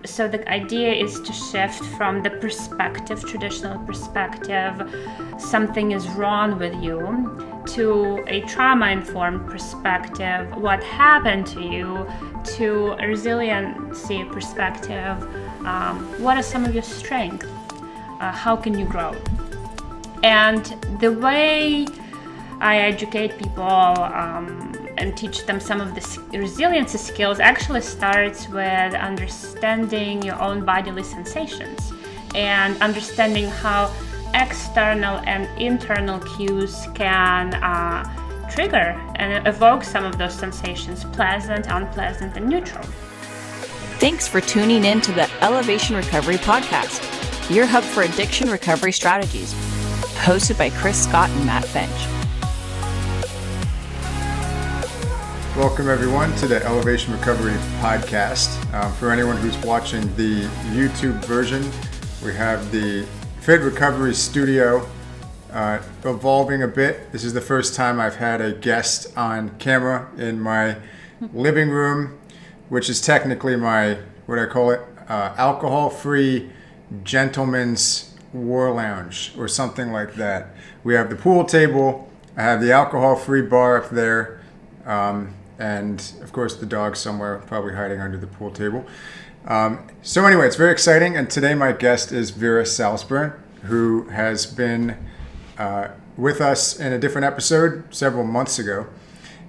So the idea is to shift from the traditional perspective, something is wrong with you, to a trauma-informed perspective, what happened to you, to a resiliency perspective, what are some of your strengths, how can you grow? And the way I educate people and teach them some of the resiliency skills actually starts with understanding your own bodily sensations and understanding how external and internal cues can trigger and evoke some of those sensations, pleasant, unpleasant, and neutral. Thanks for tuning in to the Elevation Recovery Podcast, your hub for addiction recovery strategies, hosted by Chris Scott and Matt Finch. Welcome everyone to the Elevation Recovery Podcast. For anyone who's watching the YouTube version, we have the Fit Recovery Studio evolving a bit. This is the first time I've had a guest on camera in my living room, which is technically my, what I call it, alcohol-free gentleman's war lounge or something like that. We have the pool table, I have the alcohol-free bar up there, and of course the dog somewhere probably hiding under the pool table. So anyway, it's very exciting, and today my guest is Vira Salzburn, who has been with us in a different episode several months ago.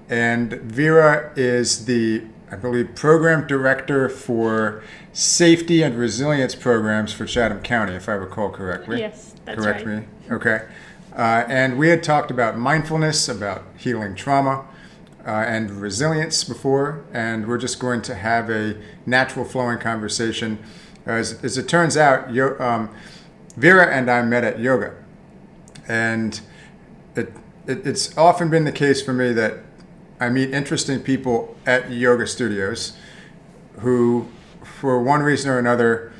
And Vira is the, I believe, program director for safety and resilience programs for Chatham County, if I recall correctly. Yes, that's Correct right. me? Okay. And we had talked about mindfulness, about healing trauma, and resilience before, and we're just going to have a natural flowing conversation. As it turns out, Vira and I met at yoga, and it's often been the case for me that I meet interesting people at yoga studios who, for one reason or another,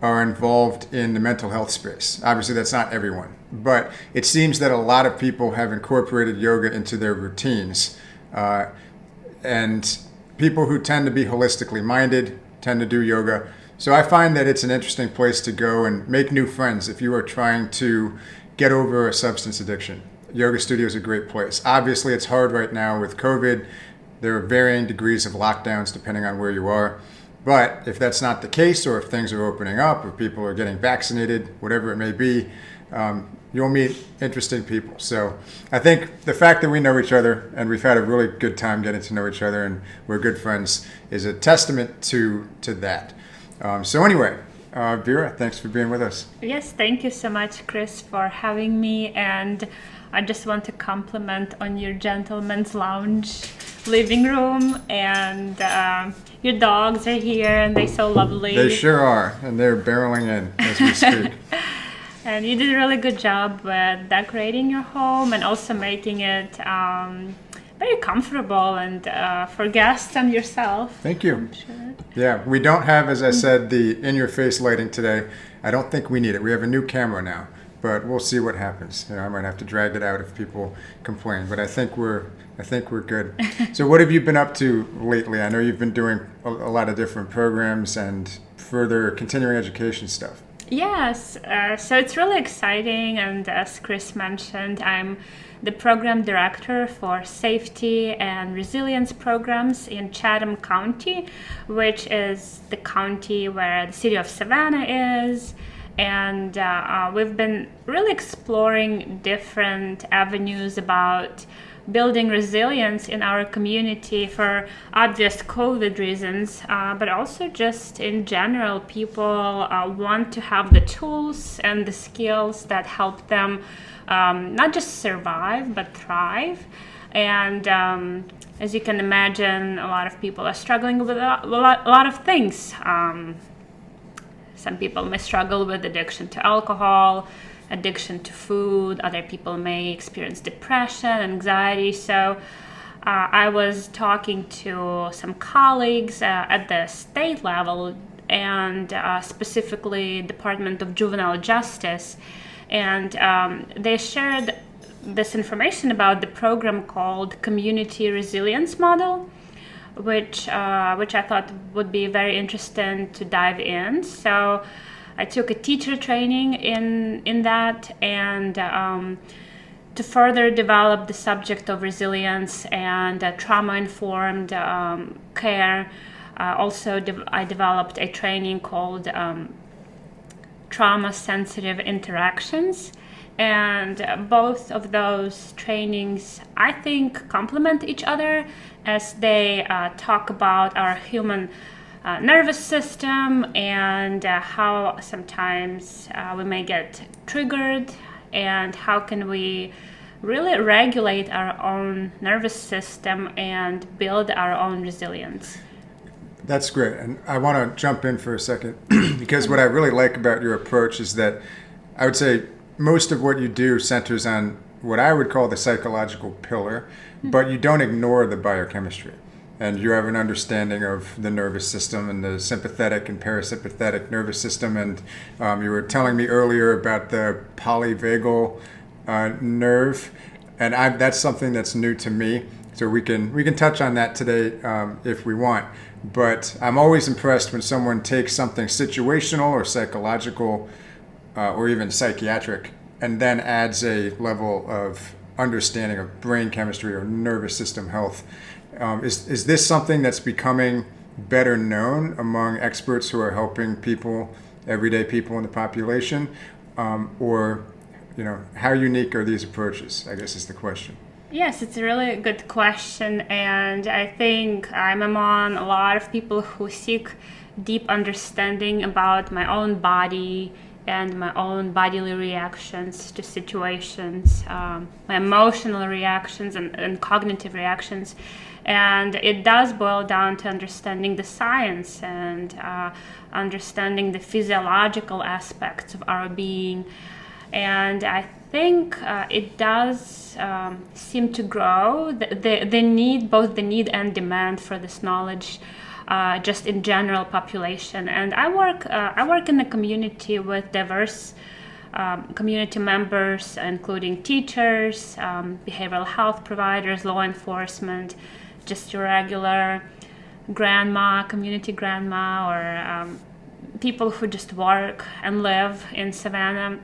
are involved in the mental health space. Obviously, that's not everyone, but it seems that a lot of people have incorporated yoga into their routines. And people who tend to be holistically minded tend to do yoga. So I find that it's an interesting place to go and make new friends if you are trying to get over a substance addiction. Yoga studio is a great place. Obviously, it's hard right now with COVID. There are varying degrees of lockdowns depending on where you are. But if that's not the case, or if things are opening up, or people are getting vaccinated, whatever it may be, you'll meet interesting people. So I think the fact that we know each other and we've had a really good time getting to know each other and we're good friends is a testament to that. So anyway, Vira, thanks for being with us. Yes, thank you so much, Chris, for having me. And I just want to compliment on your gentleman's lounge living room, and your dogs are here and they're so lovely. They sure are, and they're barreling in as we speak. And you did a really good job with decorating your home and also making it very comfortable and for guests and yourself. Thank you. I'm sure. Yeah, we don't have, as I said, the in-your-face lighting today. I don't think we need it. We have a new camera now, but we'll see what happens. You know, I might have to drag it out if people complain, but I think we're good. So what have you been up to lately? I know you've been doing a lot of different programs and further continuing education stuff. Yes, so it's really exciting, and as Chris mentioned, I'm the program director for safety and resilience programs in Chatham County, which is the county where the city of Savannah is. And we've been really exploring different avenues about building resilience in our community for obvious COVID reasons, but also just in general, people want to have the tools and the skills that help them not just survive, but thrive. And as you can imagine, a lot of people are struggling with a lot of things. Some people may struggle with addiction to alcohol, addiction to food. Other people may experience depression, anxiety. So I was talking to some colleagues at the state level, and specifically Department of Juvenile Justice, and they shared this information about the program called Community Resilience Model, which I thought would be very interesting to dive in. So I took a teacher training in that, and to further develop the subject of resilience and trauma-informed care. I developed a training called trauma-sensitive interactions, and both of those trainings, I think, complement each other as they talk about our human nervous system and how sometimes we may get triggered, and how can we really regulate our own nervous system and build our own resilience. That's great. And I want to jump in for a second because what I really like about your approach is that I would say most of what you do centers on what I would call the psychological pillar, but you don't ignore the biochemistry. And you have an understanding of the nervous system and the sympathetic and parasympathetic nervous system. And you were telling me earlier about the polyvagal nerve, and that's something that's new to me. So we can touch on that today if we want. But I'm always impressed when someone takes something situational or psychological or even psychiatric and then adds a level of understanding of brain chemistry or nervous system health. Is this something that's becoming better known among experts who are helping people, everyday people in the population? Or, how unique are these approaches, I guess is the question. Yes, it's a really good question, and I think I'm among a lot of people who seek deep understanding about my own body and my own bodily reactions to situations, my emotional reactions and cognitive reactions. And it does boil down to understanding the science and understanding the physiological aspects of our being. And I think it does seem to grow, the need, both the need and demand for this knowledge, just in general population. And I work in a community with diverse community members, including teachers, behavioral health providers, law enforcement, just your regular grandma, community grandma, or people who just work and live in Savannah.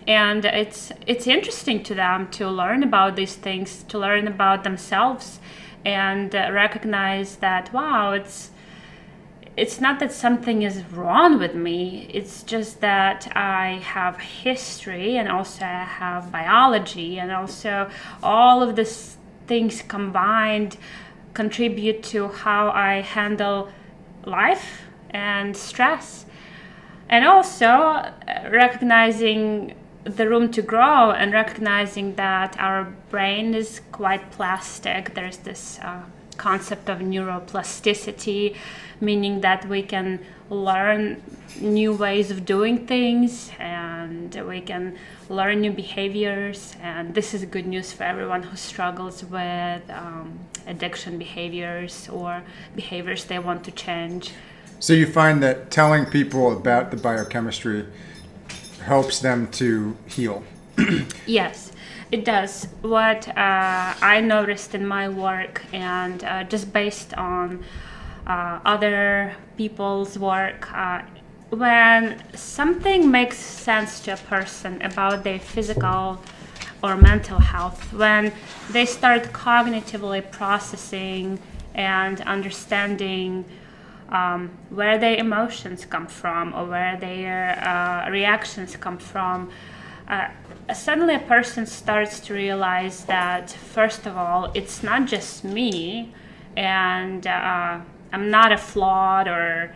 And it's interesting to them to learn about these things, to learn about themselves, and recognize that, wow, it's not that something is wrong with me. It's just that I have history, and also I have biology, and also all of these things combined contribute to how I handle life and stress. And also recognizing the room to grow and recognizing that our brain is quite plastic. There's this concept of neuroplasticity, meaning that we can learn new ways of doing things and we can learn new behaviors. And this is good news for everyone who struggles with addiction behaviors or behaviors they want to change. So you find that telling people about the biochemistry helps them to heal? Yes, it does. What I noticed in my work, and just based on other people's work, when something makes sense to a person about their physical or mental health, when they start cognitively processing and understanding where their emotions come from or where their reactions come from, suddenly a person starts to realize that, first of all, it's not just me, and I'm not a flawed or,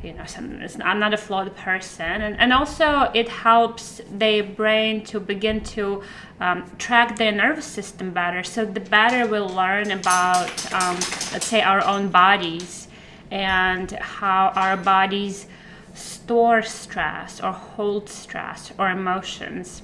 I'm not a flawed person. And also it helps their brain to begin to track their nervous system better. So the better we'll learn about, let's say, our own bodies, and how our bodies store stress or hold stress or emotions,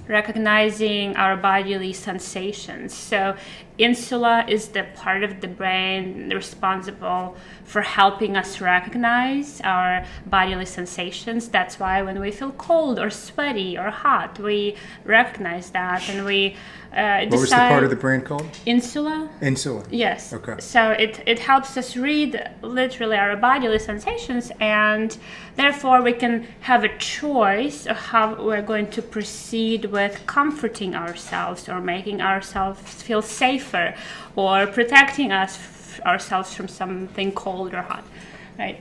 recognizing our bodily sensations. So insula is the part of the brain responsible for helping us recognize our bodily sensations. That's why when we feel cold or sweaty or hot, we recognize that and we What was the part of the brain called? Insula. Insula. Yes. Okay. So it helps us read literally our bodily sensations, and therefore we can have a choice of how we're going to proceed with comforting ourselves or making ourselves feel safer or protecting ourselves from something cold or hot, right?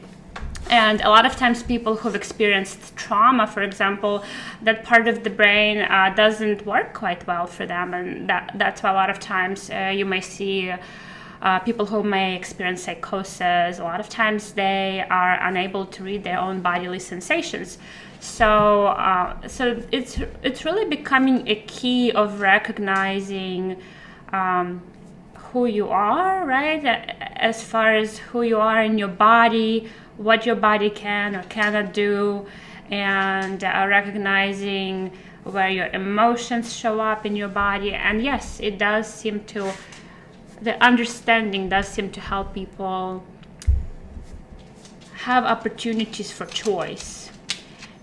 And a lot of times people who've experienced trauma, for example, that part of the brain doesn't work quite well for them. And that's why a lot of times you may see people who may experience psychosis. A lot of times they are unable to read their own bodily sensations. So it's really becoming a key of recognizing who you are, right? As far as who you are in your body, what your body can or cannot do, and recognizing where your emotions show up in your body. And yes, it does seem to, the understanding does seem to help people have opportunities for choice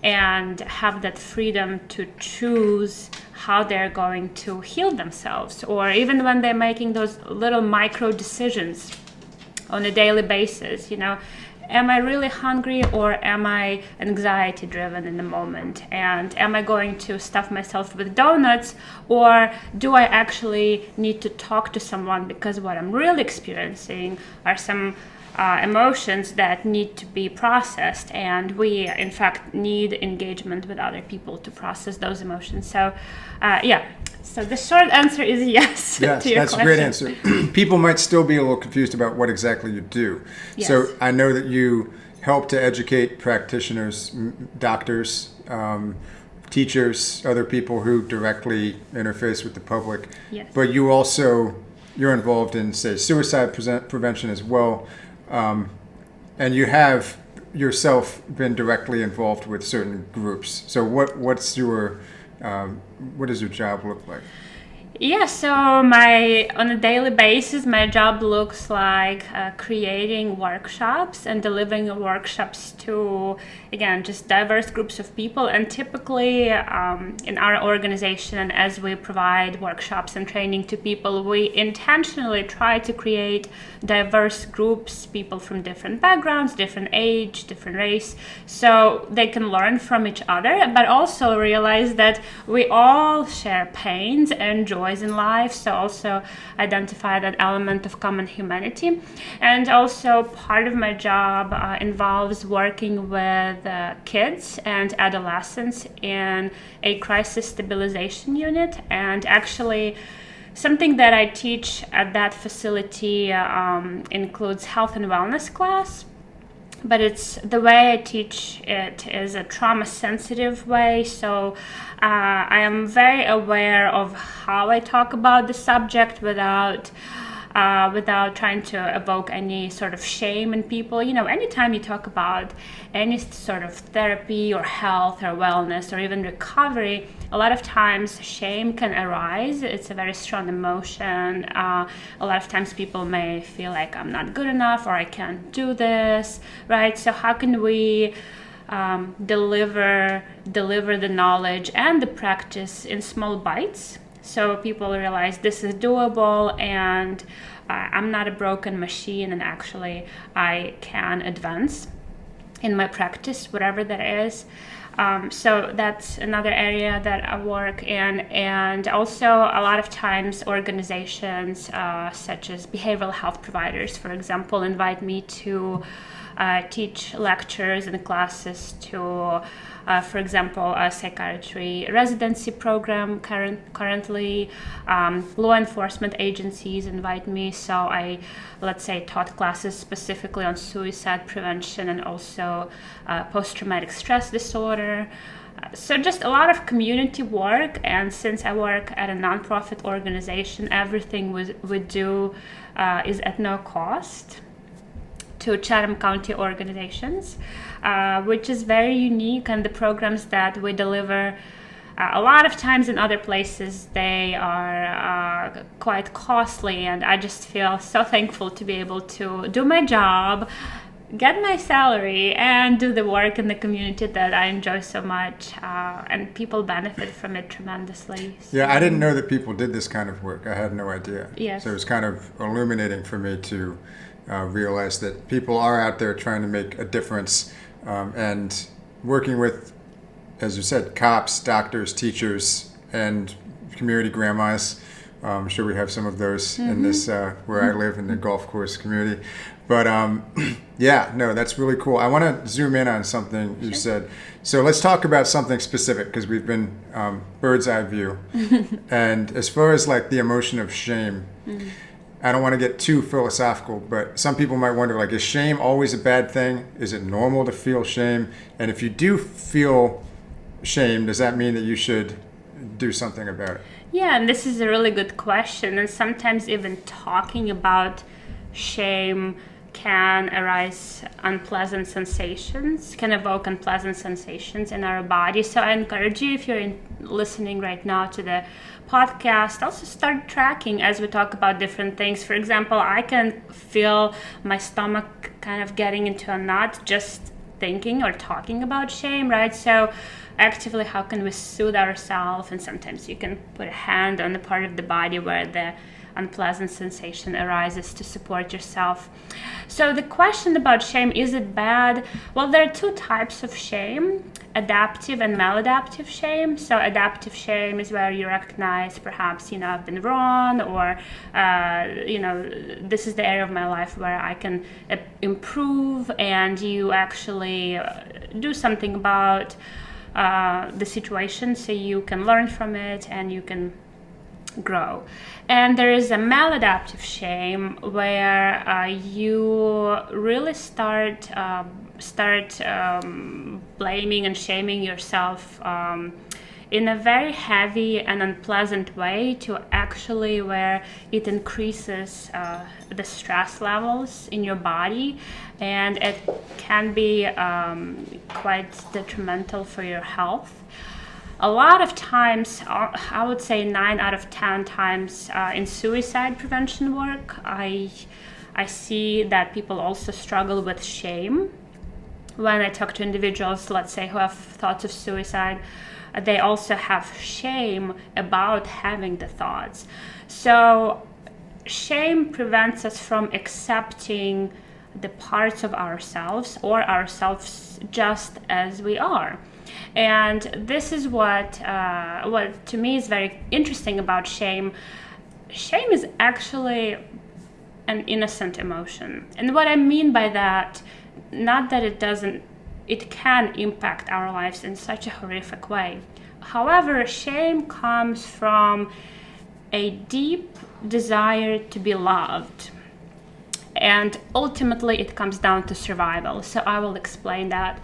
and have that freedom to choose how they're going to heal themselves, or even when they're making those little micro decisions on a daily basis, am I really hungry or am I anxiety driven in the moment? And am I going to stuff myself with donuts, or do I actually need to talk to someone because what I'm really experiencing are some emotions that need to be processed, and we in fact need engagement with other people to process those emotions. So so the short answer is yes. Yes, to your that's question. a great answer. People might still be a little confused about what exactly you do. Yes. So I know that you help to educate practitioners, doctors, teachers, other people who directly interface with the public. Yes. But you're involved in, say, suicide prevention as well. And you have yourself been directly involved with certain groups. So what does your job look like? Yeah, so on a daily basis, my job looks like creating workshops and delivering workshops to, again, just diverse groups of people. And typically in our organization, as we provide workshops and training to people, we intentionally try to create diverse groups, people from different backgrounds, different age, different race, so they can learn from each other, but also realize that we all share pains and joys in life, so also identify that element of common humanity. And also part of my job involves working with kids and adolescents in a crisis stabilization unit. And actually something that I teach at that facility includes health and wellness class. But it's the way I teach it is a trauma-sensitive way, so I am very aware of how I talk about the subject without trying to evoke any sort of shame in people. Anytime you talk about any sort of therapy or health or wellness or even recovery, a lot of times shame can arise. It's a very strong emotion. A lot of times people may feel like I'm not good enough or I can't do this, right? So how can we deliver the knowledge and the practice in small bites, so people realize this is doable and I'm not a broken machine, and actually I can advance in my practice, whatever that is. So that's another area that I work in. And also a lot of times organizations such as behavioral health providers, for example, invite me to teach lectures and classes to, for example, a psychiatry residency program currently. Law enforcement agencies invite me, so I, let's say, taught classes specifically on suicide prevention and also post-traumatic stress disorder. So just a lot of community work, and since I work at a nonprofit organization, everything we do is at no cost to Chatham County organizations, which is very unique, and the programs that we deliver A lot of times in other places they are quite costly, and I just feel so thankful to be able to do my job, get my salary, and do the work in the community that I enjoy so much, and people benefit from it tremendously. So. Yeah, I didn't know that people did this kind of work. I had no idea. Yes. So it was kind of illuminating for me to realize that people are out there trying to make a difference, and working with, as you said, cops, doctors, teachers, and community grandmas. I'm sure we have some of those in this, where I live in the golf course community. But yeah, no, that's really cool. I want to zoom in on something you said. So let's talk about something specific, because we've been bird's eye view. And as far as like the emotion of shame, I don't want to get too philosophical, but some people might wonder, like, is shame always a bad thing? Is it normal to feel shame? And if you do feel shame, does that mean that you should do something about it? Yeah, and this is a really good question. And sometimes even talking about shame can arise unpleasant sensations, can evoke unpleasant sensations in our body. So I encourage you, if you're listening right now to the podcast, also start tracking as we talk about different things. For example, I can feel my stomach kind of getting into a knot just thinking or talking about shame, right? So actively, how can we soothe ourselves? And sometimes you can put a hand on the part of the body where the unpleasant sensation arises to support yourself. So the question about shame, is it bad? Well, there are two types of shame: adaptive and maladaptive shame. So adaptive shame is where you recognize, perhaps, I've been wrong, or this is the area of my life where I can improve, and you actually do something about the situation, so you can learn from it and you can grow. And there is a maladaptive shame where you really start blaming and shaming yourself in a very heavy and unpleasant way, to actually where it increases the stress levels in your body, and it can be quite detrimental for your health. A lot of times, I would say 9 out of 10 times in suicide prevention work, I see that people also struggle with shame. When I talk to individuals, let's say, who have thoughts of suicide, they also have shame about having the thoughts. So shame prevents us from accepting the parts of ourselves, or ourselves just as we are. And this is what to me is very interesting about shame. Shame is actually an innocent emotion. And what I mean by that, not that it can impact our lives in such a horrific way. However, shame comes from a deep desire to be loved. And ultimately, it comes down to survival. So I will explain that.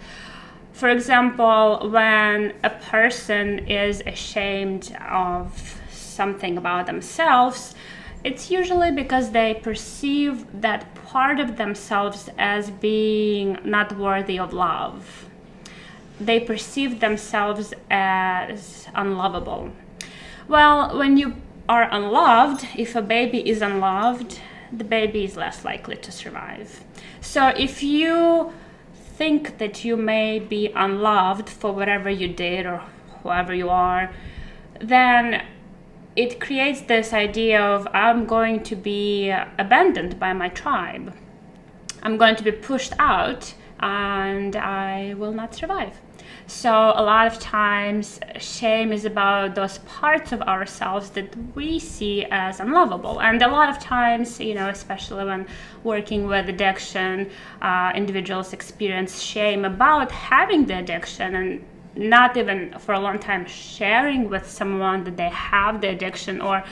For example, when a person is ashamed of something about themselves, it's usually because they perceive that part of themselves as being not worthy of love. They perceive themselves as unlovable. Well, when you are unloved, if a baby is unloved, the baby is less likely to survive. So if you think that you may be unloved for whatever you did or whoever you are, then it creates this idea of, I'm going to be abandoned by my tribe. I'm going to be pushed out and I will not survive. So a lot of times shame is about those parts of ourselves that we see as unlovable. And a lot of times, especially when working with addiction, individuals experience shame about having the addiction, and not even for a long time sharing with someone that they have the addiction, or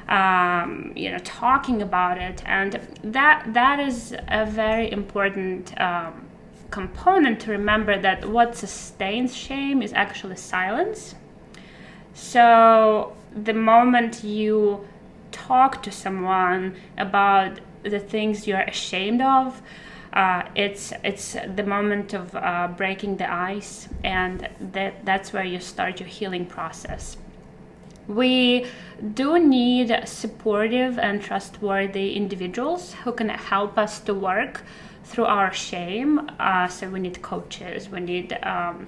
talking about it. And that is a very important component to remember, that what sustains shame is actually silence. So the moment you talk to someone about the things you're ashamed of, it's the moment of breaking the ice, and that's where you start your healing process. We do need supportive and trustworthy individuals who can help us to work through our shame. So we need coaches, we need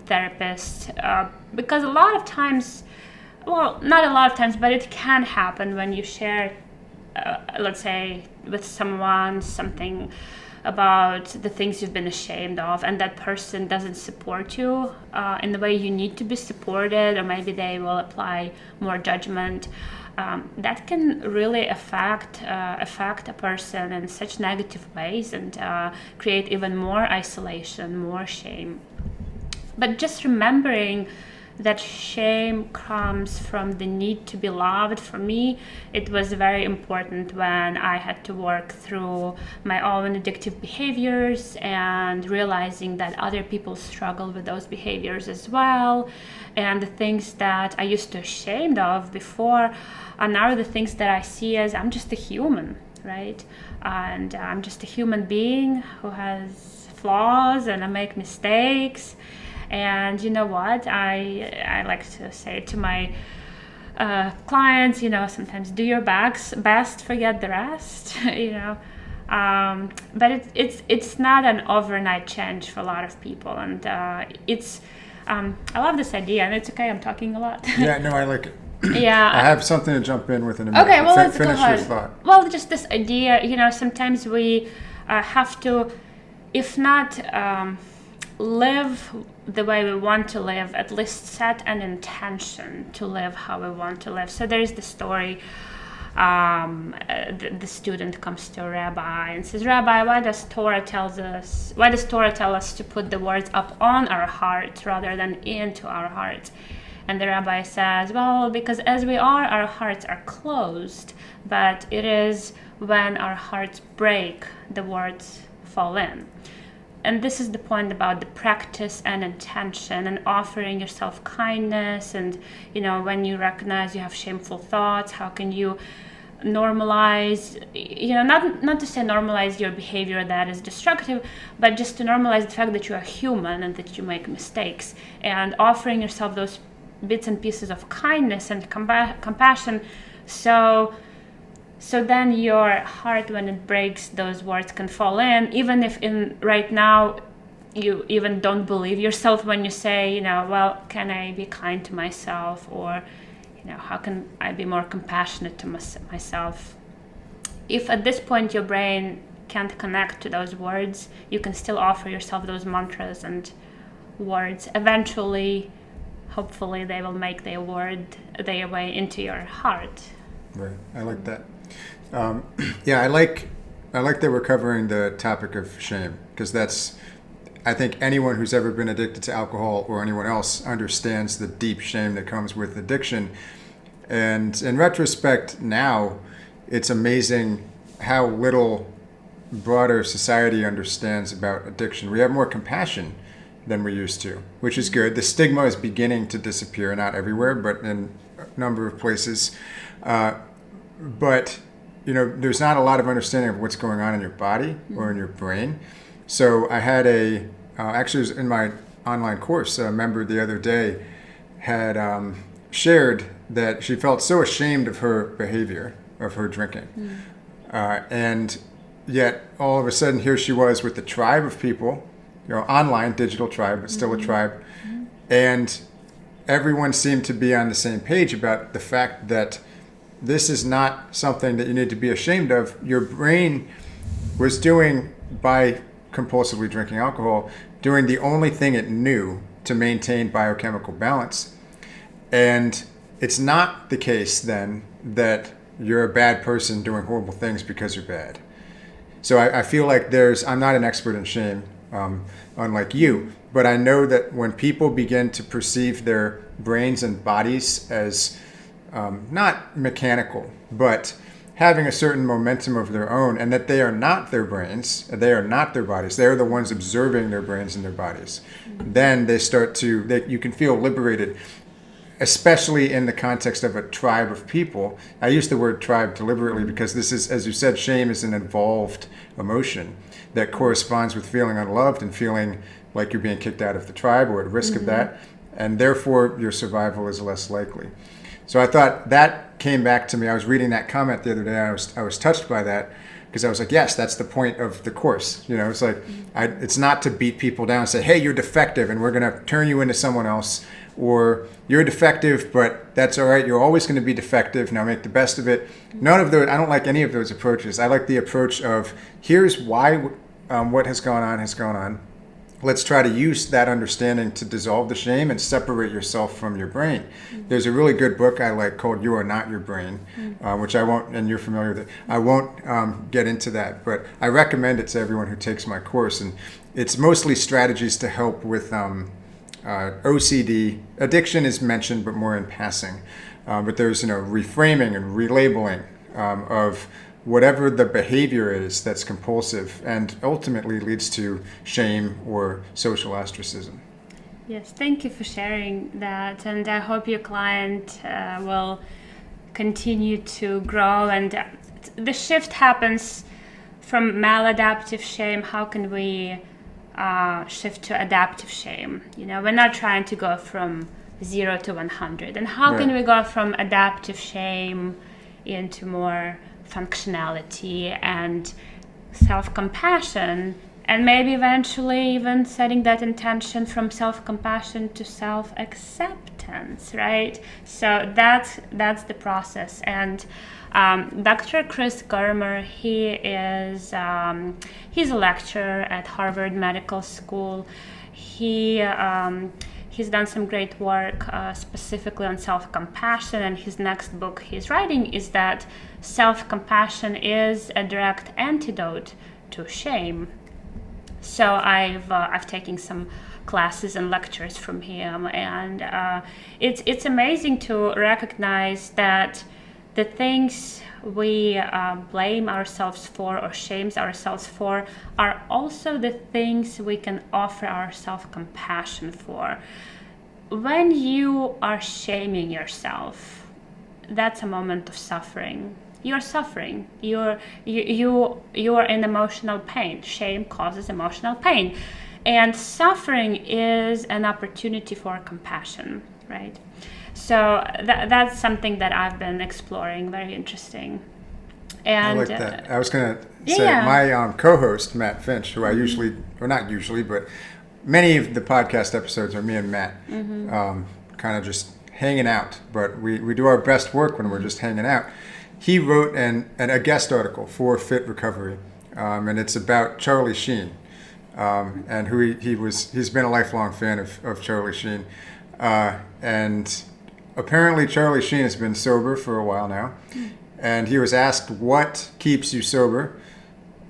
therapists, because a lot of times, well, not a lot of times, but it can happen when you share, let's say, with someone something about the things you've been ashamed of, and that person doesn't support you in the way you need to be supported, or maybe they will apply more judgment. That can really affect a person in such negative ways, and create even more isolation, more shame. But just remembering that shame comes from the need to be loved. For me, it was very important when I had to work through my own addictive behaviors and realizing that other people struggle with those behaviors as well. And the things that I used to be ashamed of before are now the things that I see as I'm just a human, right? And I'm just a human being who has flaws, and I make mistakes. And you know what? I like to say to my clients, sometimes do your best, forget the rest, But it's not an overnight change for a lot of people, and I love this idea, and it's okay. I'm talking a lot. Yeah, no, I like it. Yeah, I have something to jump in with in a minute. Okay, well, let's finish go ahead. your thought. Well, just this idea, sometimes we have to, if not live the way we want to live, at least set an intention to live how we want to live. So there's the story, the student comes to a rabbi and says, "Rabbi, why does Torah tell us to put the words up on our heart rather than into our heart?" And the rabbi says, "Well, because as we are, our hearts are closed, but it is when our hearts break, the words fall in." And this is the point about the practice and intention and offering yourself kindness. And, when you recognize you have shameful thoughts, how can you normalize, not to say normalize your behavior that is destructive, but just to normalize the fact that you are human and that you make mistakes, and offering yourself those bits and pieces of kindness and compassion. So then your heart, when it breaks, those words can fall in, even if right now you even don't believe yourself when you say, well, can I be kind to myself? Or, how can I be more compassionate to myself? If at this point your brain can't connect to those words, you can still offer yourself those mantras and words. Eventually, hopefully, they will make their way into your heart. Right. I like that. Yeah, I like that we're covering the topic of shame, because I think anyone who's ever been addicted to alcohol or anyone else understands the deep shame that comes with addiction. And in retrospect now, it's amazing how little broader society understands about addiction. We have more compassion than we used to, which is good. The stigma is beginning to disappear, not everywhere, but in a number of places. But there's not a lot of understanding of what's going on in your body or in your brain. So I had actually it was in my online course, a member the other day had shared that she felt so ashamed of her behavior, of her drinking. And yet all of a sudden here she was with a tribe of people, online, digital tribe, but still a tribe. And everyone seemed to be on the same page about the fact that this is not something that you need to be ashamed of. Your brain was doing, by compulsively drinking alcohol, doing the only thing it knew to maintain biochemical balance. And it's not the case then that you're a bad person doing horrible things because you're bad. So I feel like I'm not an expert in shame, unlike you, but I know that when people begin to perceive their brains and bodies as not mechanical, but having a certain momentum of their own, and that they are not their brains, they are not their bodies, they are the ones observing their brains and their bodies, then they start to, you can feel liberated. especially in the context of a tribe of people. I use the word tribe deliberately because this is, as you said, shame is an evolved emotion that corresponds with feeling unloved and feeling like you're being kicked out of the tribe or at risk of that, and therefore your survival is less likely. So I thought that came back to me. I was reading that comment the other day. I was touched by that because I was like, yes, that's the point of the course. It's like, it's not to beat people down and say, hey, you're defective and we're going to turn you into someone else, or you're defective, but that's all right. You're always going to be defective. Now make the best of it. None of those. I don't like any of those approaches. I like the approach of here's why what has gone on. Let's try to use that understanding to dissolve the shame and separate yourself from your brain. There's a really good book I like called You Are Not Your Brain, which I won't, and you're familiar with it. I won't get into that, but I recommend it to everyone who takes my course. And it's mostly strategies to help with OCD. Addiction is mentioned, but more in passing. But there's reframing and relabeling of whatever the behavior is that's compulsive and ultimately leads to shame or social ostracism. Yes, thank you for sharing that, and I hope your client will continue to grow, and the shift happens from maladaptive shame. How can we shift to adaptive shame? We're not trying to go from 0 to 100, and how can we go from adaptive shame into more functionality and self-compassion, and maybe eventually even setting that intention from self-compassion to self-acceptance, right? So that's the process. And Dr. Chris Germer, he's a lecturer at Harvard Medical School. He's done some great work specifically on self-compassion, and his next book he's writing is that self-compassion is a direct antidote to shame. So I've taken some classes and lectures from him, and it's amazing to recognize that the things we blame ourselves for or shames ourselves for are also the things we can offer our self-compassion for. When you are shaming yourself, that's a moment of suffering. You're suffering. You're in emotional pain. Shame causes emotional pain, and suffering is an opportunity for compassion, right? So that's something that I've been exploring. Very interesting. And I like that. I was going to say my co-host Matt Finch, who I usually, or not usually, but many of the podcast episodes are me and Matt, kind of just hanging out. But we do our best work when we're just hanging out. He wrote a guest article for Fit Recovery, and it's about Charlie Sheen, and who he's been a lifelong fan of Charlie Sheen, and apparently Charlie Sheen has been sober for a while now, and he was asked what keeps you sober,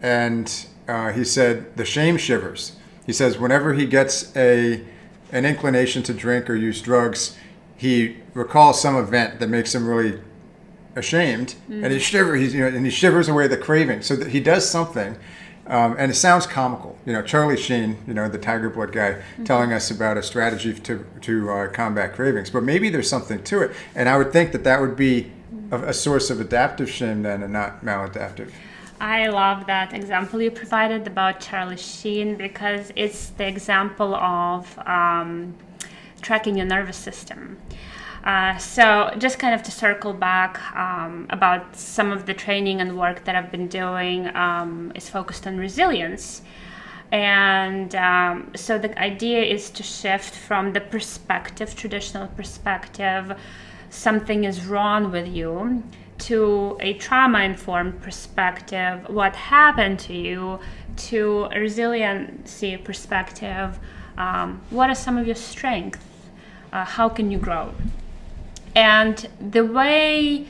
and he said the shame shivers. He says whenever he gets an inclination to drink or use drugs, he recalls some event that makes him really ashamed, and he shivers away the craving. So that he does something, and it sounds comical. Charlie Sheen, the Tiger Blood guy, telling us about a strategy to combat cravings. But maybe there's something to it, and I would think that would be a source of adaptive shame then, and not maladaptive. I love that example you provided about Charlie Sheen, because it's the example of tracking your nervous system. So just kind of to circle back about some of the training and work that I've been doing is focused on resilience. And so the idea is to shift from the traditional perspective, something is wrong with you, to a trauma-informed perspective, what happened to you, to a resiliency perspective, what are some of your strengths, how can you grow? And the way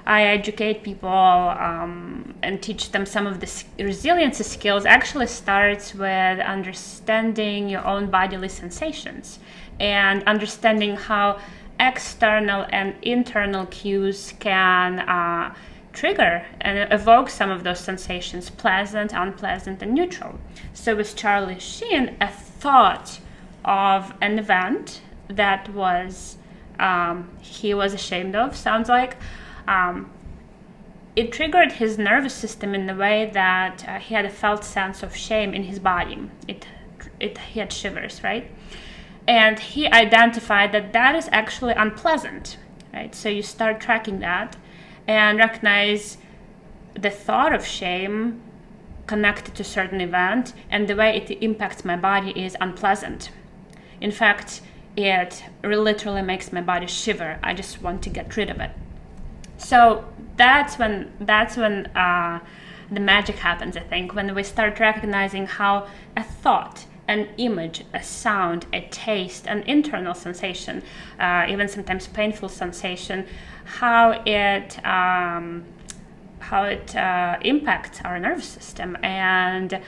I educate people and teach them some of the resiliency skills actually starts with understanding your own bodily sensations and understanding how external and internal cues can trigger and evoke some of those sensations, pleasant, unpleasant, and neutral. So with Charlie Sheen, a thought of an event that was he was ashamed of, sounds like, it triggered his nervous system in the way that he had a felt sense of shame in his body. He had shivers, right? And he identified that is actually unpleasant, right? So you start tracking that and recognize the thought of shame connected to a certain event, and the way it impacts my body is unpleasant. In fact, it literally makes my body shiver. I just want to get rid of it. So that's when the magic happens, I think, when we start recognizing how a thought, an image, a sound, a taste, an internal sensation, even sometimes painful sensation, how it impacts our nervous system, and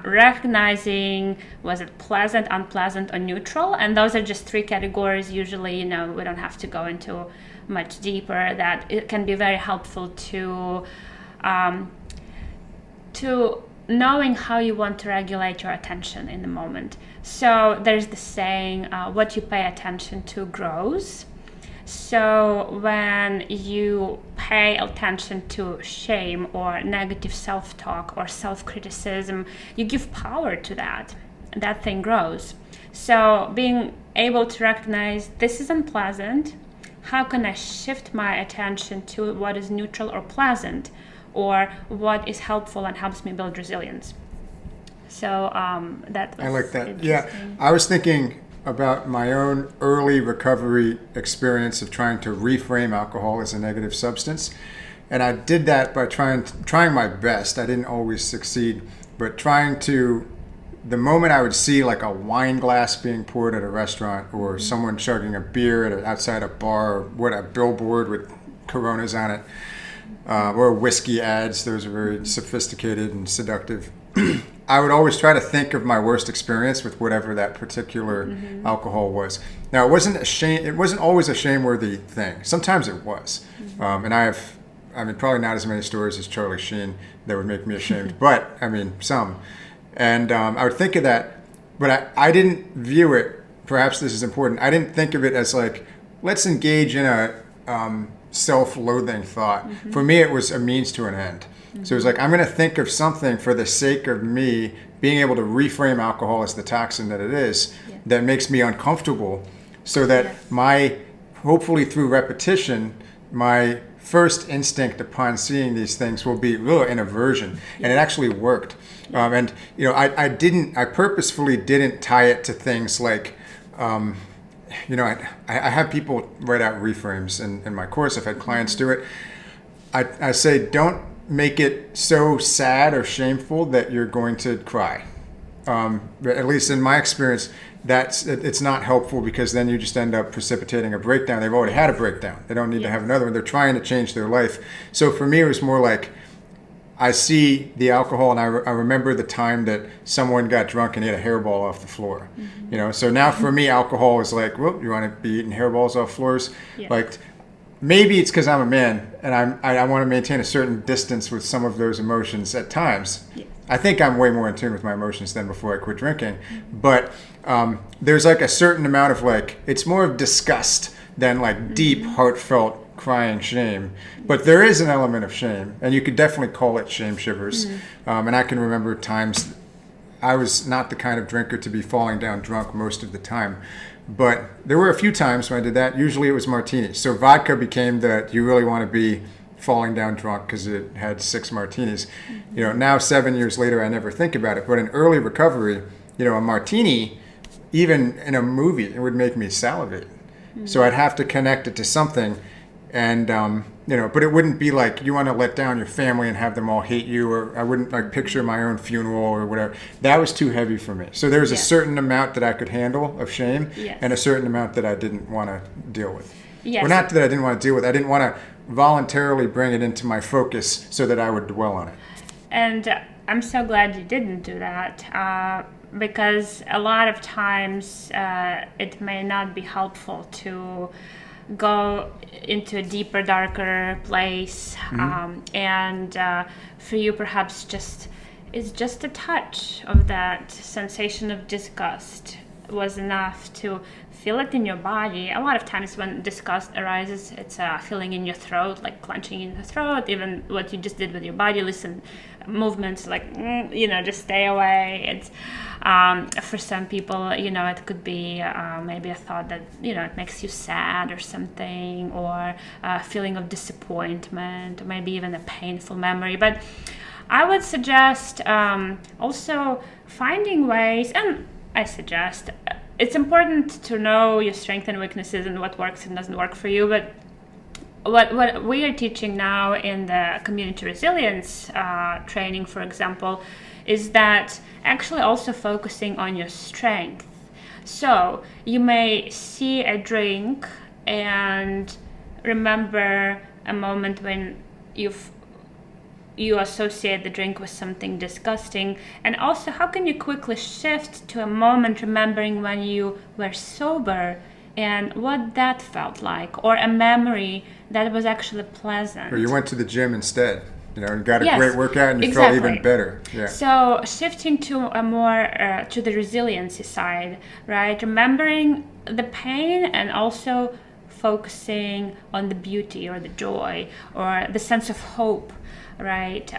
recognizing, was it pleasant, unpleasant, or neutral? And those are just three categories. Usually, we don't have to go into much deeper. That it can be very helpful to knowing how you want to regulate your attention in the moment. So there's the saying, what you pay attention to grows. So when you pay attention to shame or negative self-talk or self-criticism, you give power to that. That thing grows. So being able to recognize this is unpleasant, how can I shift my attention to what is neutral or pleasant, or what is helpful and helps me build resilience? So that was I like that. interesting. Yeah, I was thinking about my own early recovery experience of trying to reframe alcohol as a negative substance. And I did that by trying my best. I didn't always succeed, but the moment I would see like a wine glass being poured at a restaurant, or someone chugging a beer outside a bar, or a billboard with Coronas on it, or whiskey ads, those are very sophisticated and seductive. I would always try to think of my worst experience with whatever that particular alcohol was. Now, it wasn't always a shame-worthy thing. Sometimes it was. And probably not as many stories as Charlie Sheen that would make me ashamed, but some. And I would think of that, but I didn't view it, perhaps this is important, I didn't think of it as like, let's engage in a self-loathing thought. For me, it was a means to an end. So it was like, I'm going to think of something for the sake of me being able to reframe alcohol as the toxin that it is, that makes me uncomfortable, so that hopefully through repetition, my first instinct upon seeing these things will be an aversion. And it actually worked. I purposefully didn't tie it to things like, I have people write out reframes in my course. I've had clients do it. I say, don't make it so sad or shameful that you're going to cry. At least in my experience, it's not helpful, because then you just end up precipitating a breakdown. They've already had a breakdown. They don't need to have another one. They're trying to change their life. So for me, it was more like, I see the alcohol, and I remember the time that someone got drunk and he had a hairball off the floor. So now for me, alcohol is like, well, you want to be eating hairballs off floors? Yeah. Like, maybe it's because I'm a man and I want to maintain a certain distance with some of those emotions at times. Yeah. I think I'm way more in tune with my emotions than before I quit drinking. But there's like a certain amount of like, it's more of disgust than like deep, heartfelt crying shame. But there is an element of shame, and you could definitely call it shame shivers. And I can remember times I was not the kind of drinker to be falling down drunk most of the time. But there were a few times when I did that. Usually it was martinis. So vodka became that you really want to be falling down drunk because it had 6 martinis. Now 7 years later, I never think about it. But in early recovery, a martini, even in a movie, it would make me salivate. So I'd have to connect it to something. And, but it wouldn't be like you want to let down your family and have them all hate you, or I wouldn't like picture my own funeral or whatever. That was too heavy for me. So there was a certain amount that I could handle of shame, and a certain amount that I didn't want to deal with. Yes. Well, not that I didn't want to deal with. I didn't want to voluntarily bring it into my focus so that I would dwell on it. And I'm so glad you didn't do that, because a lot of times it may not be helpful to go into a deeper, darker place, and for you perhaps it's just a touch of that sensation of disgust was enough to feel it in your body. A lot of times when disgust arises, it's a feeling in your throat, like clenching in the throat. Even what you just did with your body, listen, movements like, just stay away. It's for some people, it could be maybe a thought that, it makes you sad or something, or a feeling of disappointment, or maybe even a painful memory. But I would suggest also finding ways, and I suggest it's important to know your strengths and weaknesses and what works and doesn't work for you. But what we are teaching now in the community resilience training, for example, is that actually also focusing on your strength. So you may see a drink and remember a moment when you associate the drink with something disgusting, and also how can you quickly shift to a moment remembering when you were sober and what that felt like, or a memory that was actually pleasant. Or you went to the gym instead, and got a Yes, great workout and you felt even better. Yeah. So shifting to a more to the resiliency side, right? Remembering the pain and also focusing on the beauty or the joy or the sense of hope, right?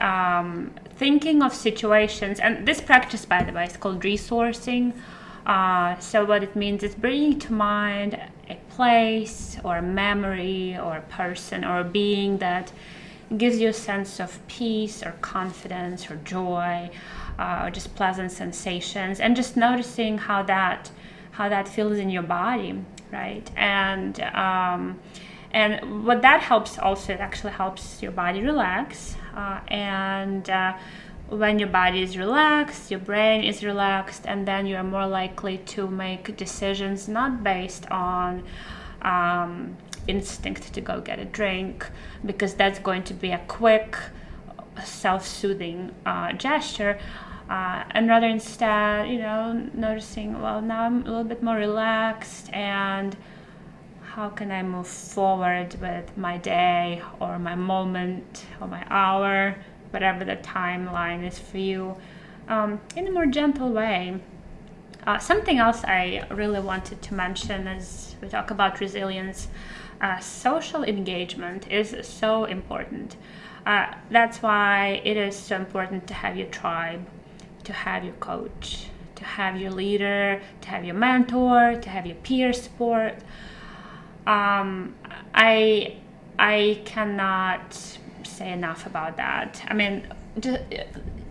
Thinking of situations, and this practice, by the way, is called resourcing. So what it means is bringing to mind a place or a memory or a person or a being that gives you a sense of peace or confidence or joy, or just pleasant sensations, and just noticing how that feels in your body, right? And what that helps also, it actually helps your body relax, and when your body is relaxed, your brain is relaxed, and then you're more likely to make decisions not based on instinct to go get a drink, because that's going to be a quick self-soothing gesture, and rather instead, noticing, well, now I'm a little bit more relaxed, and how can I move forward with my day or my moment or my hour, whatever the timeline is for you, in a more gentle way. Something else I really wanted to mention as we talk about resilience, social engagement is so important. That's why it is so important to have your tribe, to have your coach, to have your leader, to have your mentor, to have your peer support. I cannot say enough about that. I mean, just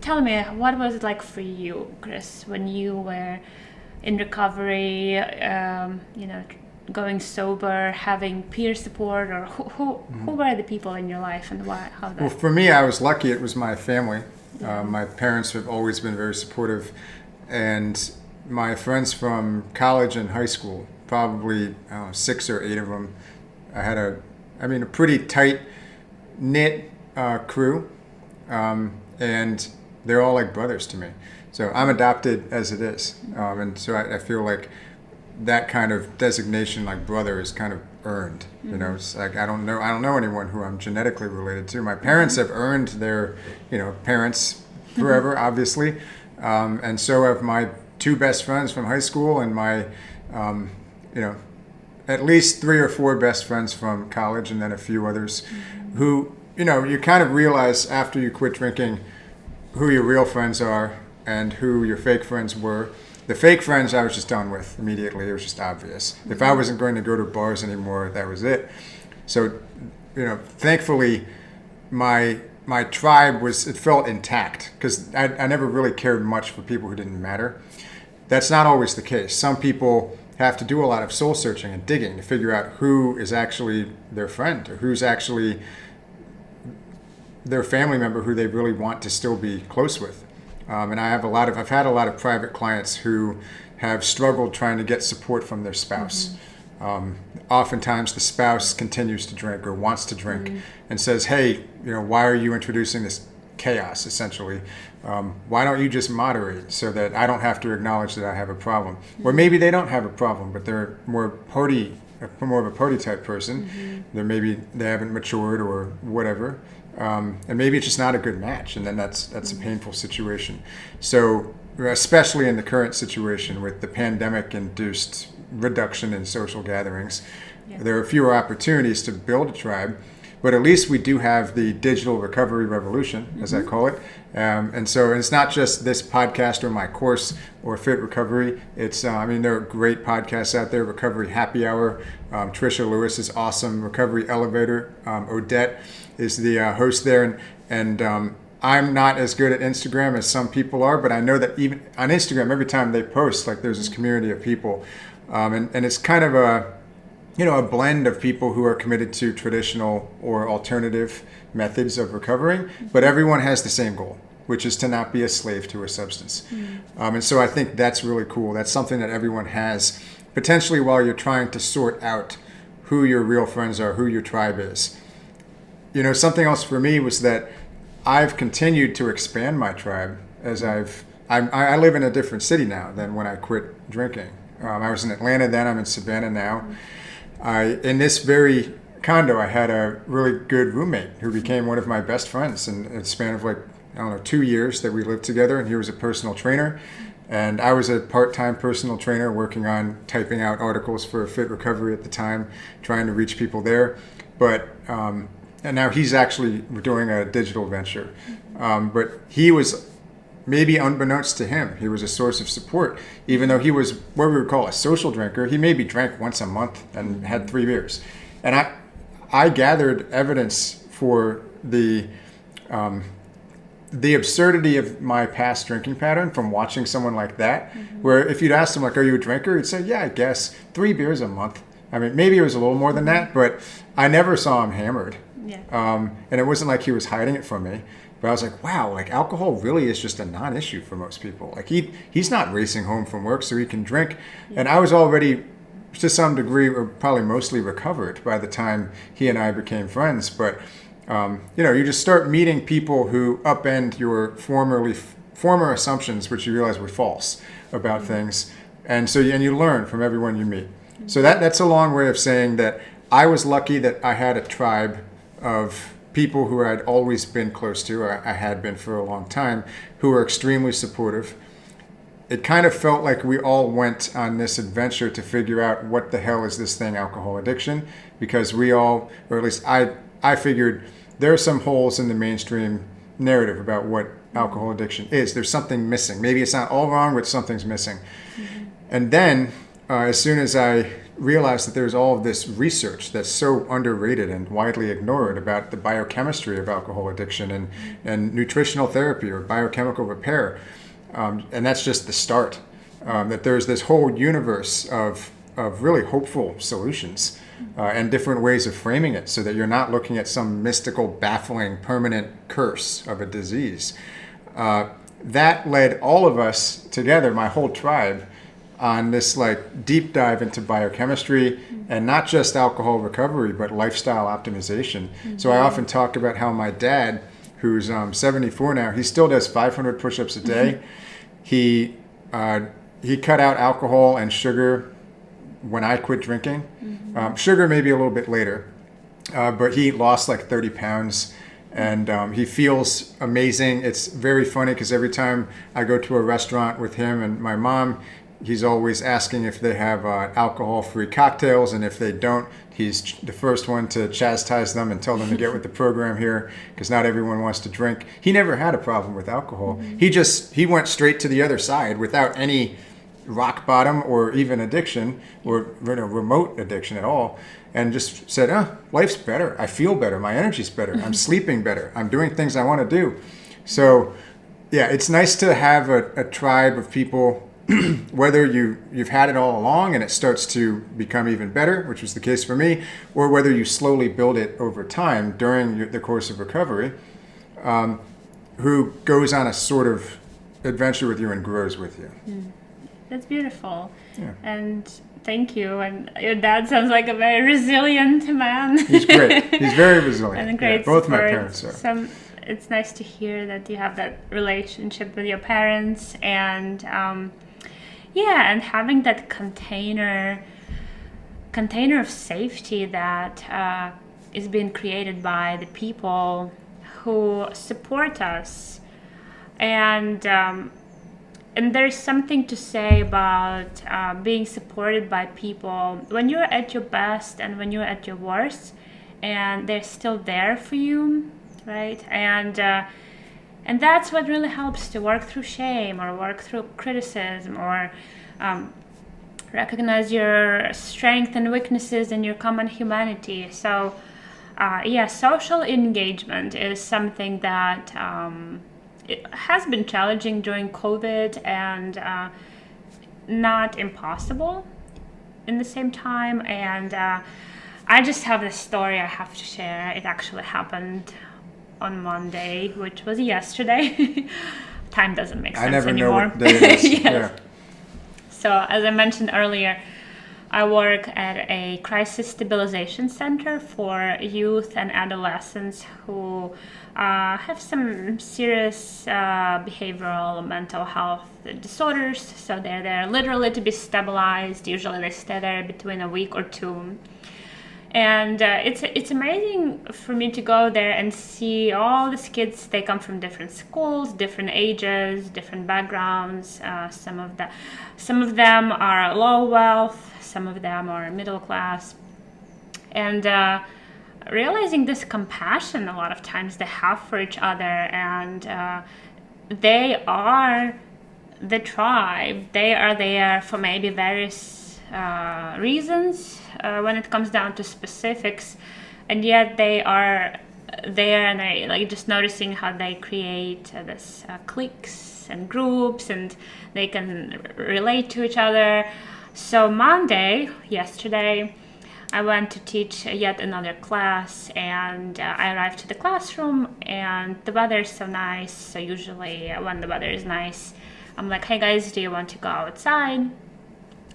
tell me, what was it like for you, Chris, when you were in recovery, going sober, having peer support, or who were the people in your life, and why? How that? Well, for me, I was lucky. It was my family. My parents have always been very supportive, and my friends from college and high school, probably 6 or 8 of them. I had a pretty tight knit crew, and they're all like brothers to me. So I'm adopted as it is, and so I feel like that kind of designation, like brother, is kind of earned. It's like I don't know anyone who I'm genetically related to. My parents have earned their, parents forever, obviously, and so have my 2 best friends from high school and my, at least 3 or 4 best friends from college, and then a few others, who, you kind of realize after you quit drinking who your real friends are and who your fake friends were. The fake friends I was just done with immediately. It was just obvious. If I wasn't going to go to bars anymore, that was it. So, thankfully, my tribe it felt intact, because I never really cared much for people who didn't matter. That's not always the case. Some people have to do a lot of soul searching and digging to figure out who is actually their friend, or who's actually their family member who they really want to still be close with. And I've had a lot of private clients who have struggled trying to get support from their spouse. Oftentimes the spouse continues to drink or wants to drink and says, hey, why are you introducing this chaos, essentially? Why don't you just moderate so that I don't have to acknowledge that I have a problem? Or maybe they don't have a problem, but they're more of a party type person. Maybe they haven't matured or whatever. And maybe it's just not a good match, and then that's a painful situation. So especially in the current situation with the pandemic-induced reduction in social gatherings. Yeah. There are fewer opportunities to build a tribe, but at least we do have the digital recovery revolution, as I call it. And so it's not just this podcast or my course or Fit Recovery. It's, there are great podcasts out there. Recovery Happy Hour. Trisha Lewis is awesome. Recovery Elevator. Odette is the host there. And I'm not as good at Instagram as some people are, but I know that even on Instagram, every time they post, like there's this community of people. And it's kind of a blend of people who are committed to traditional or alternative methods of recovering, but everyone has the same goal, which is to not be a slave to a substance. And so I think that's really cool. That's something that everyone has, potentially while you're trying to sort out who your real friends are, who your tribe is. Something else for me was that I've continued to expand my tribe as I live in a different city now than when I quit drinking. I was in Atlanta then, I'm in Savannah now. In this very condo, I had a really good roommate who became one of my best friends in a span of 2 years that we lived together, and he was a personal trainer. And I was a part-time personal trainer working on typing out articles for Fit Recovery at the time, trying to reach people there. But and now he's actually doing a digital venture. But he was, maybe unbeknownst to him, he was a source of support. Even though he was what we would call a social drinker, he maybe drank once a month and had 3 beers. And I gathered evidence for the absurdity of my past drinking pattern from watching someone like that, where if you'd ask him, like, are you a drinker? He'd say, yeah, I guess 3 beers a month. I mean, maybe it was a little more than that, but I never saw him hammered. Yeah. And it wasn't like he was hiding it from me. But I was like, wow, like alcohol really is just a non-issue for most people. Like he's not racing home from work so he can drink. Yeah. And I was already, to some degree, or probably mostly recovered by the time he and I became friends. But, you just start meeting people who upend your former assumptions, which you realize were false about things. And so you learn from everyone you meet. So that's a long way of saying that I was lucky that I had a tribe of people who I'd always been close to, or I had been for a long time, who were extremely supportive. It kind of felt like we all went on this adventure to figure out what the hell is this thing, alcohol addiction, because we all, or at least I figured there are some holes in the mainstream narrative about what alcohol addiction is. There's something missing. Maybe it's not all wrong, but something's missing. And then as soon as I realized that there's all of this research that's so underrated and widely ignored about the biochemistry of alcohol addiction and nutritional therapy or biochemical repair, and that's just the start, that there's this whole universe of really hopeful solutions and different ways of framing it so that you're not looking at some mystical, baffling, permanent curse of a disease. That led all of us together, my whole tribe, on this deep dive into biochemistry and not just alcohol recovery, but lifestyle optimization. So I often talk about how my dad, who's 74 now, he still does 500 push-ups a day. He cut out alcohol and sugar when I quit drinking. Sugar maybe a little bit later, but he lost 30 pounds. And he feels amazing. It's very funny because every time I go to a restaurant with him and my mom, he's always asking if they have alcohol-free cocktails, and if they don't, he's the first one to chastise them and tell them to get with the program here, because not everyone wants to drink. He never had a problem with alcohol. He went straight to the other side without any rock bottom or even addiction or remote addiction at all, and just said, life's better. I feel better. My energy's better. I'm sleeping better. I'm doing things I want to do. So, yeah, it's nice to have a tribe of people, whether you've had it all along and it starts to become even better, which was the case for me, or whether you slowly build it over time during the course of recovery, who goes on a sort of adventure with you and grows with you. That's beautiful. Yeah. And thank you. And your dad sounds like a very resilient man. He's great. He's very resilient. And great both support. My parents are. It's nice to hear that you have that relationship with your parents, and and having that container of safety that is being created by the people who support us. And and there's something to say about being supported by people when you're at your best and when you're at your worst, and they're still there for you, right? And that's what really helps to work through shame or work through criticism, or recognize your strengths and weaknesses and your common humanity. So social engagement is something that it has been challenging during COVID, and not impossible in the same time. And I just have this story I have to share. It actually happened on Monday, which was yesterday. Time doesn't make sense I never anymore. know what day it is. Yes. Yeah. So as I mentioned earlier, I work at a crisis stabilization center for youth and adolescents who have some serious behavioral mental health disorders. So they're there literally to be stabilized. Usually they stay there between a week or two. And it's amazing for me to go there and see all these kids. They come from different schools, different ages, different backgrounds. Some of them are low wealth, some of them are middle class. And realizing this compassion a lot of times they have for each other, and they are the tribe. They are there for maybe various reasons when it comes down to specifics, and yet they are there, and I like just noticing how they create this cliques and groups, and they can relate to each other. So yesterday, I went to teach yet another class, and I arrived to the classroom, and the weather is so nice. So usually when the weather is nice, I'm like, hey guys, do you want to go outside?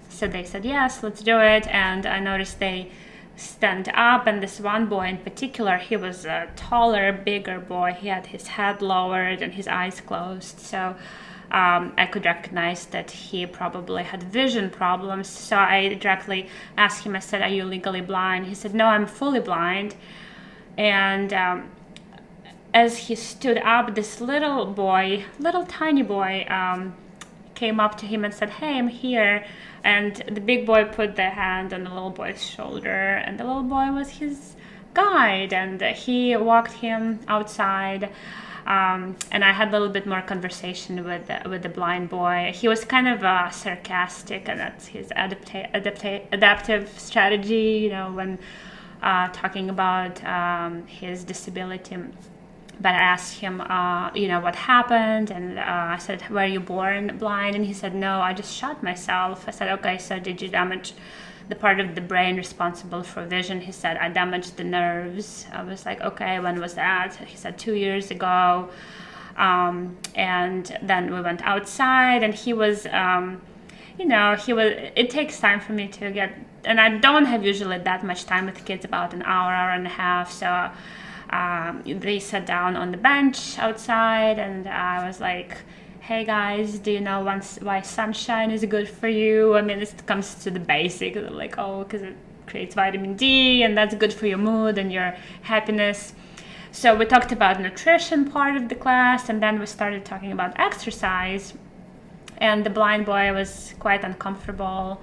So they said, yes, let's do it. And I noticed they stand up, and this one boy in particular, he was a taller, bigger boy. He had his head lowered and his eyes closed. So I could recognize that he probably had vision problems. So I directly asked him, I said, are you legally blind? He said, no, I'm fully blind. And as he stood up, this little tiny boy, came up to him and said, hey, I'm here. And the big boy put the hand on the little boy's shoulder, and the little boy was his guide, and he walked him outside. And I had a little bit more conversation with the blind boy. He was kind of sarcastic, and that's his adaptive strategy, when talking about his disability. But I asked him, what happened, and I said, were you born blind? And he said, no, I just shot myself. I said, okay, so did you damage the part of the brain responsible for vision? He said, I damaged the nerves. I was like, okay, when was that? He said, 2 years ago. And then we went outside, and he was, it takes time for me to get, and I don't have usually that much time with kids, about an hour and a half. So they sat down on the bench outside, and I was like, hey guys, do you know why sunshine is good for you? I mean, it comes to the basic, like, because it creates vitamin D, and that's good for your mood and your happiness. So we talked about nutrition part of the class, and then we started talking about exercise, and the blind boy was quite uncomfortable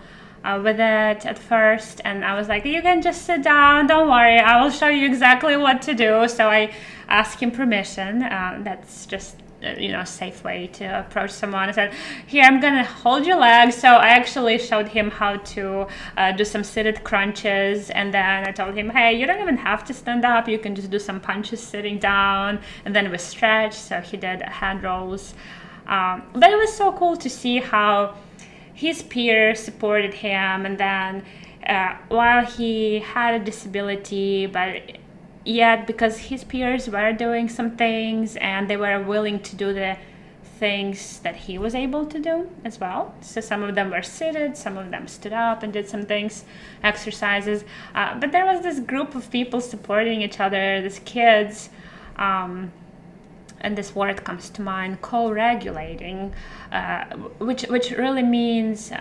with it at first, and I was like, you can just sit down, don't worry, I will show you exactly what to do. So I asked him permission. That's just a safe way to approach someone. I said, here, I'm gonna hold your legs. So I actually showed him how to do some seated crunches, and then I told him, hey, you don't even have to stand up, you can just do some punches sitting down, and then we stretched. So he did hand rolls, but it was so cool to see how his peers supported him. And then while he had a disability, but yet because his peers were doing some things, and they were willing to do the things that he was able to do as well. So some of them were seated, some of them stood up and did some things, exercises. But there was this group of people supporting each other, these kids, and this word comes to mind, co-regulating, which really means,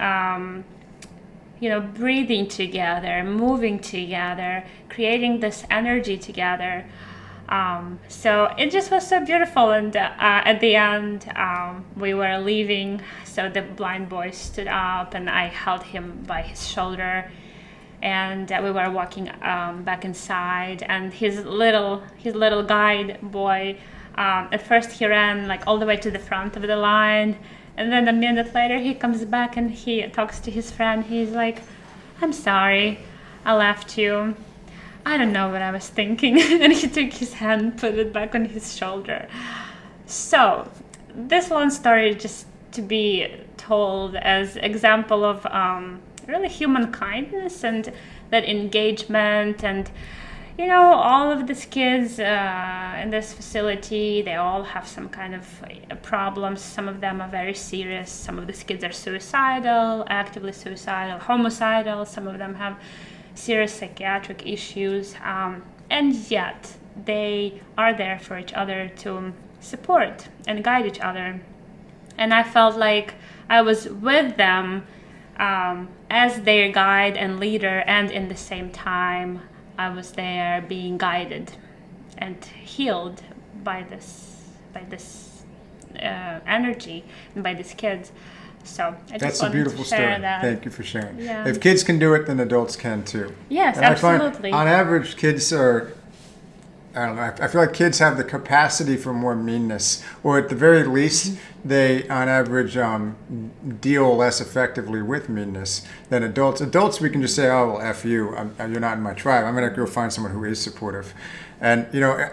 breathing together, moving together, creating this energy together. So it just was so beautiful. And at the end, we were leaving. So the blind boy stood up, and I held him by his shoulder. And we were walking back inside. And his little guide boy, at first he ran like all the way to the front of the line. And then a minute later, he comes back and he talks to his friend. He's like, "I'm sorry, I left you. I don't know what I was thinking." And he took his hand, put it back on his shoulder. So this one story just to be told as example of really human kindness and that engagement. And all of these kids in this facility, they all have some kind of problems. Some of them are very serious. Some of these kids are suicidal, actively suicidal, homicidal. Some of them have serious psychiatric issues, and yet they are there for each other to support and guide each other. And I felt like I was with them as their guide and leader, and in the same time I was there being guided and healed by this energy and by these kids. So I just That's a beautiful story. that. Thank you for sharing. Yeah. If kids can do it, then adults can too. Yes, and absolutely. I find, on average, kids are, I don't know, I feel like kids have the capacity for more meanness, or at the very least, they, on average, deal less effectively with meanness than adults. Adults, we can just say, "Oh, well, F you, you're not in my tribe. I'm going to go find someone who is supportive." And,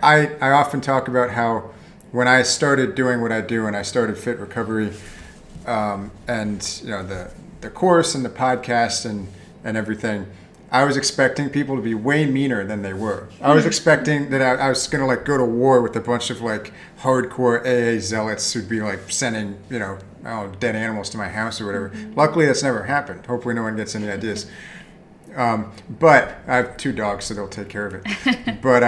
I often talk about how when I started doing what I do and I started Fit Recovery, and the course and the podcast and everything, I was expecting people to be way meaner than they were. I was expecting that I was going to go to war with a bunch of hardcore AA zealots who'd be sending dead animals to my house or whatever. Luckily, that's never happened. Hopefully, no one gets any ideas. But I have 2 dogs, so they'll take care of it. But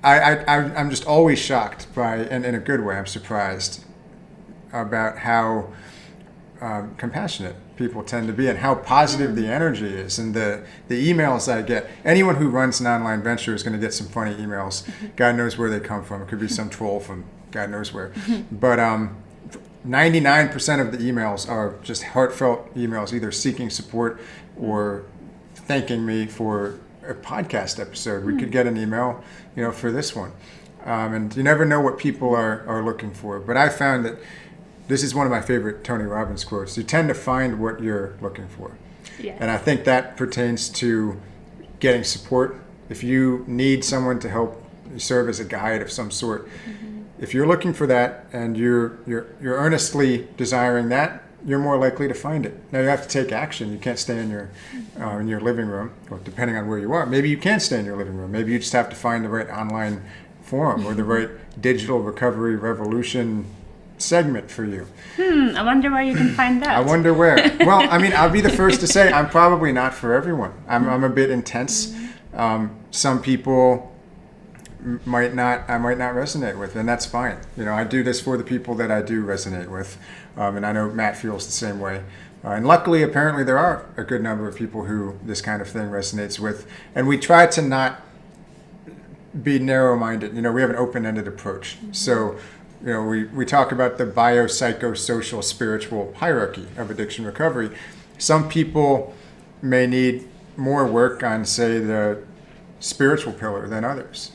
I'm just always shocked by, and in a good way, I'm surprised about how compassionate people tend to be and how positive the energy is. And the emails I get, anyone who runs an online venture is going to get some funny emails. God knows where they come from. It could be some troll from God knows where. But 99% of the emails are just heartfelt emails, either seeking support or thanking me for a podcast episode. We could get an email, for this one. And you never know what people are looking for. But I found that this is one of my favorite Tony Robbins quotes. You tend to find what you're looking for. Yes. And I think that pertains to getting support. If you need someone to help serve as a guide of some sort, if you're looking for that and you're earnestly desiring that, you're more likely to find it. Now you have to take action. You can't stay in your living room, or depending on where you are. Maybe you can stay in your living room. Maybe you just have to find the right online forum or the right digital recovery revolution segment for you. I wonder where you can find that. I wonder where. Well, I'll be the first to say I'm probably not for everyone. I'm a bit intense. Some people I might not resonate with, and that's fine. I do this for the people that I do resonate with, and I know Matt feels the same way. And luckily, apparently, there are a good number of people who this kind of thing resonates with, and we try to not be narrow-minded. We have an open-ended approach. So, we talk about the biopsychosocial spiritual hierarchy of addiction recovery. Some people may need more work on, say, the spiritual pillar than others.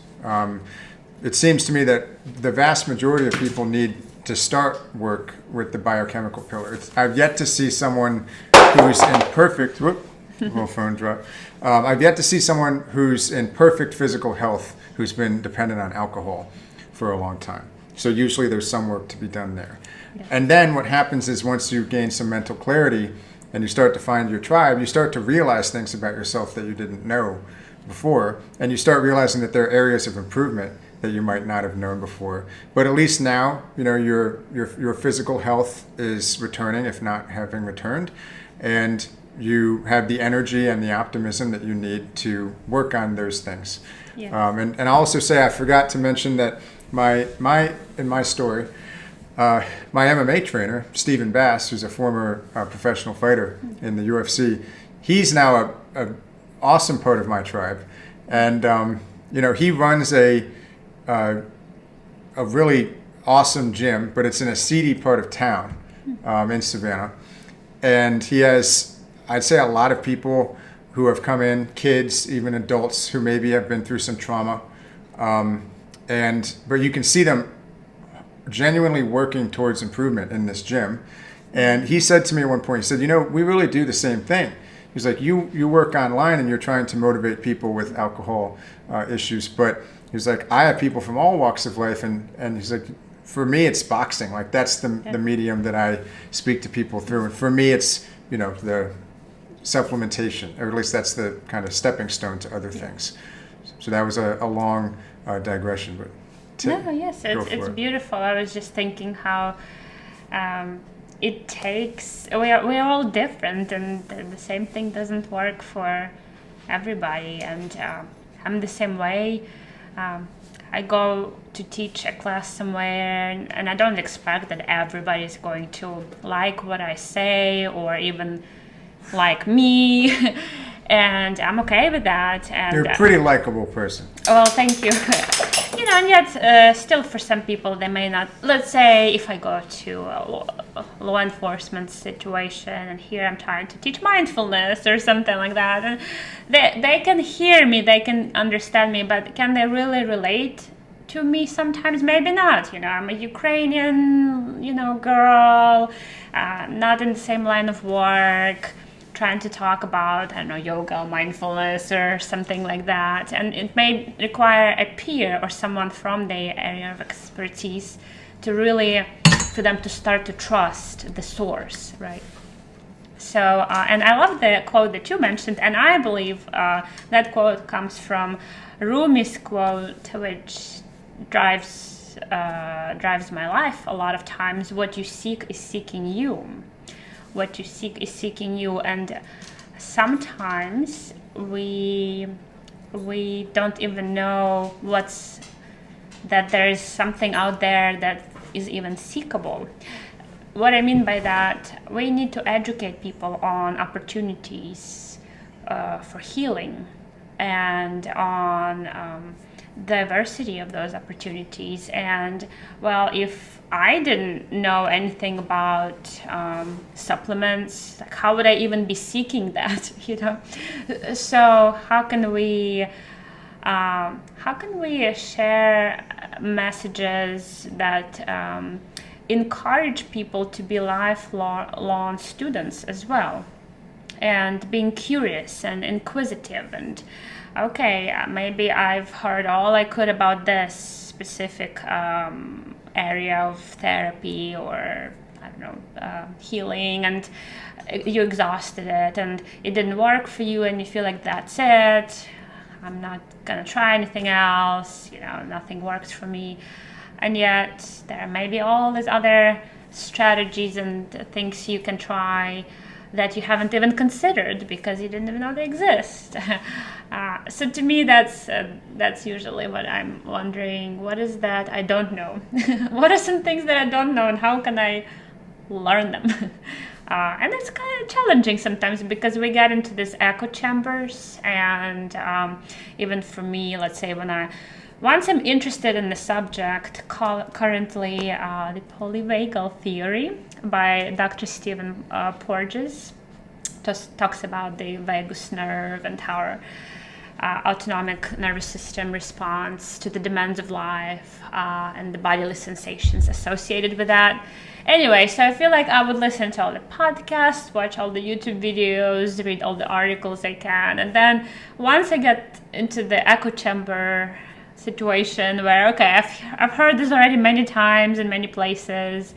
It seems to me that the vast majority of people need to start work with the biochemical pillar. I've yet to see someone who's in perfect, little phone drop. I've yet to see someone who's in perfect physical health who's been dependent on alcohol for a long time. So usually there's some work to be done there. Yeah. And then what happens is once you gain some mental clarity and you start to find your tribe, you start to realize things about yourself that you didn't know before, and you start realizing that there are areas of improvement that you might not have known before. But at least now, your physical health is returning, if not having returned, and you have the energy and the optimism that you need to work on those things. Yes. And I'll also say I forgot to mention that in my story, my MMA trainer, Stephen Bass, who's a former professional fighter in the UFC, he's now a awesome part of my tribe. And, he runs a a really awesome gym, but it's in a seedy part of town in Savannah. And he has, I'd say, a lot of people who have come in, kids, even adults who maybe have been through some trauma. But you can see them genuinely working towards improvement in this gym. And he said to me at one point, he said, we really do the same thing. He's like, you work online and you're trying to motivate people with alcohol issues, but he's like, I have people from all walks of life, and he's like, for me, it's boxing. Like, that's the medium that I speak to people through. And for me, it's, the supplementation, or at least that's the kind of stepping stone to other things. So that was a long digression, but it's beautiful. I was just thinking how it takes, we're all different, and the same thing doesn't work for everybody. And I'm the same way. I go to teach a class somewhere, and I don't expect that everybody is going to like what I say or even like me. And I'm okay with that. And you're a pretty likable person. Well, thank you. And yet, still for some people, they may not. Let's say if I go to a law enforcement situation, and here I'm trying to teach mindfulness or something like that, and they can hear me, they can understand me, but can they really relate to me? Sometimes maybe not. I'm a Ukrainian, girl, not in the same line of work, trying to talk about, yoga, mindfulness, or something like that. And it may require a peer or someone from their area of expertise to really, for them to start to trust the source, right? So, and I love the quote that you mentioned, and I believe that quote comes from Rumi's quote, which drives my life a lot of times. What you seek is seeking you. What you seek is seeking you. And sometimes we don't even know that there is something out there that is even seekable. What I mean by that, we need to educate people on opportunities for healing, and on diversity of those opportunities. And if I didn't know anything about supplements, like, how would I even be seeking that? So how can we share messages that encourage people to be lifelong students as well, and being curious and inquisitive, and maybe I've heard all I could about this specific area of therapy, or healing, and you exhausted it and it didn't work for you, and you feel like that's it, I'm not gonna try anything else, nothing works for me. And yet there may be all these other strategies and things you can try that you haven't even considered because you didn't even know they exist. So to me, that's usually what I'm wondering. What is that I don't know? What are some things that I don't know, and how can I learn them? And it's kind of challenging sometimes, because we get into these echo chambers. And even for me, let's say once I'm interested in the subject, currently the polyvagal theory by Dr. Stephen Porges talks about the vagus nerve and how our autonomic nervous system responds to the demands of life and the bodily sensations associated with that. Anyway, so I feel like I would listen to all the podcasts, watch all the YouTube videos, read all the articles I can, and then once I get into the echo chamber situation where, I've heard this already many times in many places,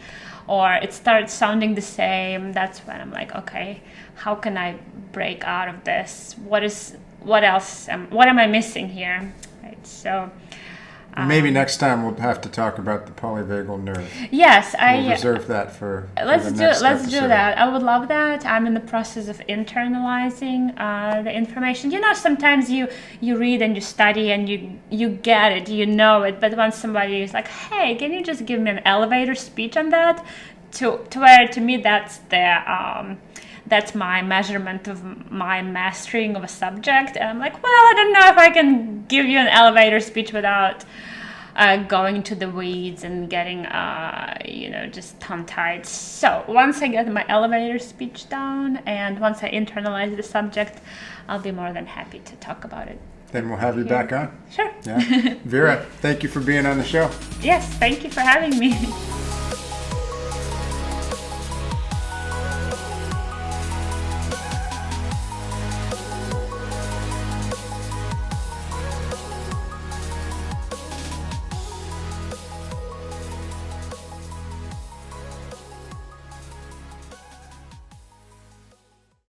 or it starts sounding the same, that's when I'm like, okay, how can I break out of this? What else? What am I missing here? Right. So maybe next time we'll have to talk about the polyvagal nerve. Yes, we'll reserve that for let's the next do episode. that. I would love that. I'm in the process of internalizing the information. Sometimes you read and you study and you get it, you know it, but when somebody is like, hey, can you just give me an elevator speech on that? To where, to me, that's my measurement of my mastering of a subject. And I'm like, well, I don't know if I can give you an elevator speech without going into the weeds and getting, just tongue-tied. So once I get my elevator speech down and once I internalize the subject, I'll be more than happy to talk about it. Then we'll have you back on. Sure. Yeah. Vira, thank you for being on the show. Yes, thank you for having me.